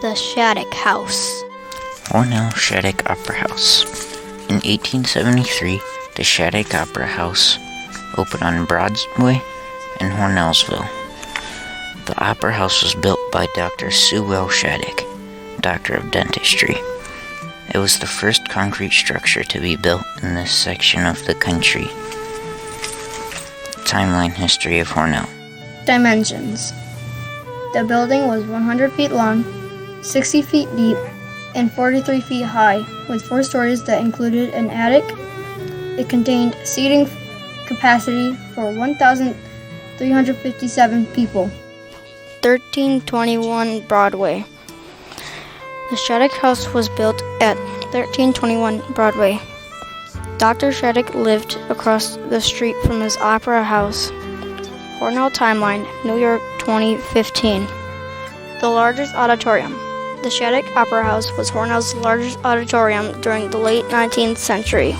The Shattuck House. Hornell Shattuck Opera House. In 1873, the Shattuck Opera House opened on Broadway in Hornellsville. The Opera House was built by Dr. Sewell Shattuck, Doctor of Dentistry. It was the first concrete structure to be built in this section of the country. Timeline history of Hornell. Dimensions. The building was 100 feet long, 60 feet deep, and 43 feet high, with 4 stories that included an attic. It contained seating capacity for 1,357 people. 1321 Broadway. The Shattuck House was built at 1321 Broadway. Dr. Shattuck lived across the street from his opera house. Hornell Timeline, New York, 2015. The largest auditorium. The Shattuck Opera House was Hornell's largest auditorium during the late 19th century,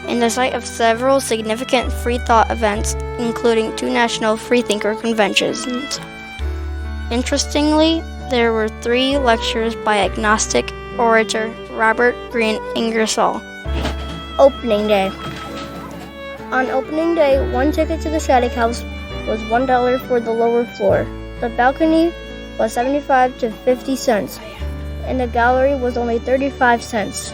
and the site of several significant free thought events, including 2 national freethinker conventions. Interestingly, there were 3 lectures by agnostic orator Robert Green Ingersoll. Opening Day. On opening day, 1 ticket to the Shattuck House was $1 for the lower floor. The balcony was 75 to 50 cents, and the gallery was only 35 cents.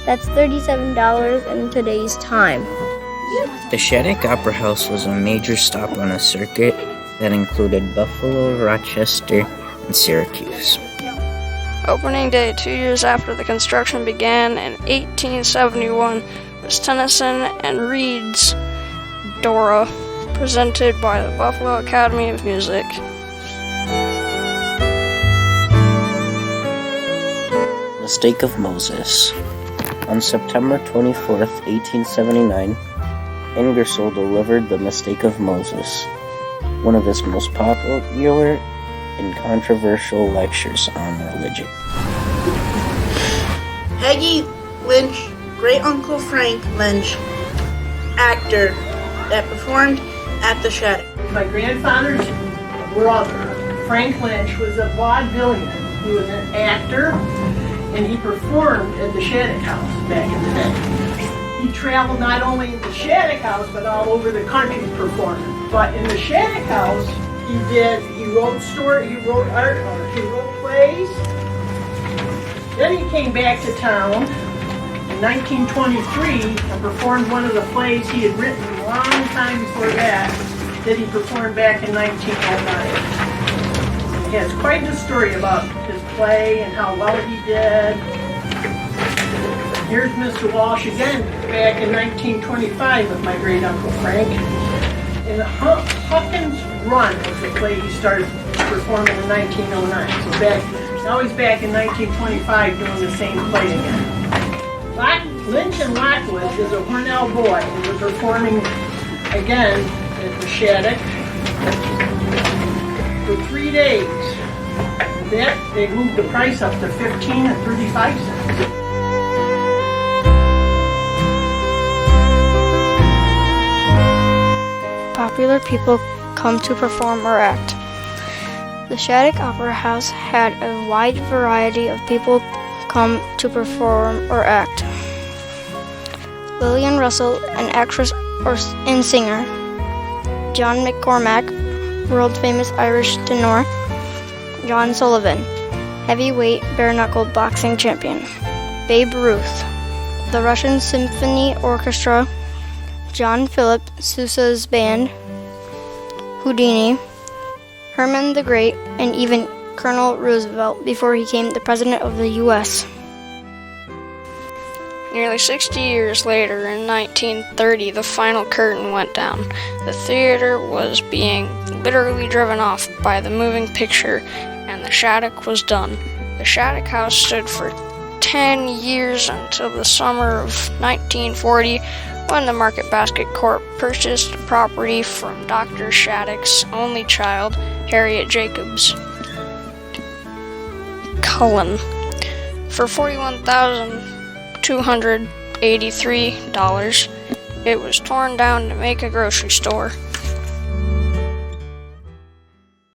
That's $37 in today's time. The Shattuck Opera House was a major stop on a circuit that included Buffalo, Rochester, and Syracuse. Opening day 2 years after the construction began in 1871 was Tennyson and Reed's Dora, presented by the Buffalo Academy of Music. Mistake of Moses. On September 24th, 1879, Ingersoll delivered The Mistake of Moses, one of his most popular and controversial lectures on religion. Peggy Lynch, great-uncle Frank Lynch, actor that performed at the Shattuck. My grandfather's brother, Frank Lynch, was a vaudevillian. He was an actor, and he performed at the Shattuck House back in the day. He traveled not only in the Shattuck House, but all over the country performing. But in the Shattuck House, he wrote plays. Then he came back to town in 1923 and performed one of the plays he had written a long time before that he performed back in 1909. He has quite a story about his play and how well he did. Here's Mr. Walsh again, back in 1925 with my great-uncle Frank. And Huckins Run was the play he started performing in 1909. So now he's back in 1925 doing the same play again. Lynch and Lockwood is a Hornell boy who was performing again at the Shattuck for 3 days. They moved the price up to 15 and 35 cents. Popular people come to perform or act. The Shattuck Opera House had a wide variety of people come to perform or act. Lillian Russell, an actress and singer. John McCormack, world-famous Irish tenor. John Sullivan, heavyweight bare-knuckle boxing champion. Babe Ruth, the Russian Symphony Orchestra. John Philip Sousa's band. Houdini, Herman the Great, and even Colonel Roosevelt before he became the President of the U.S. Nearly 60 years later, in 1930, the final curtain went down. The theater was being literally driven off by the moving picture, and the Shattuck was done. The Shattuck House stood for 10 years until the summer of 1940, when the Market Basket Corp purchased the property from Dr. Shattuck's only child, Harriet Jacobs Cullen, for $41,283. It was torn down to make a grocery store.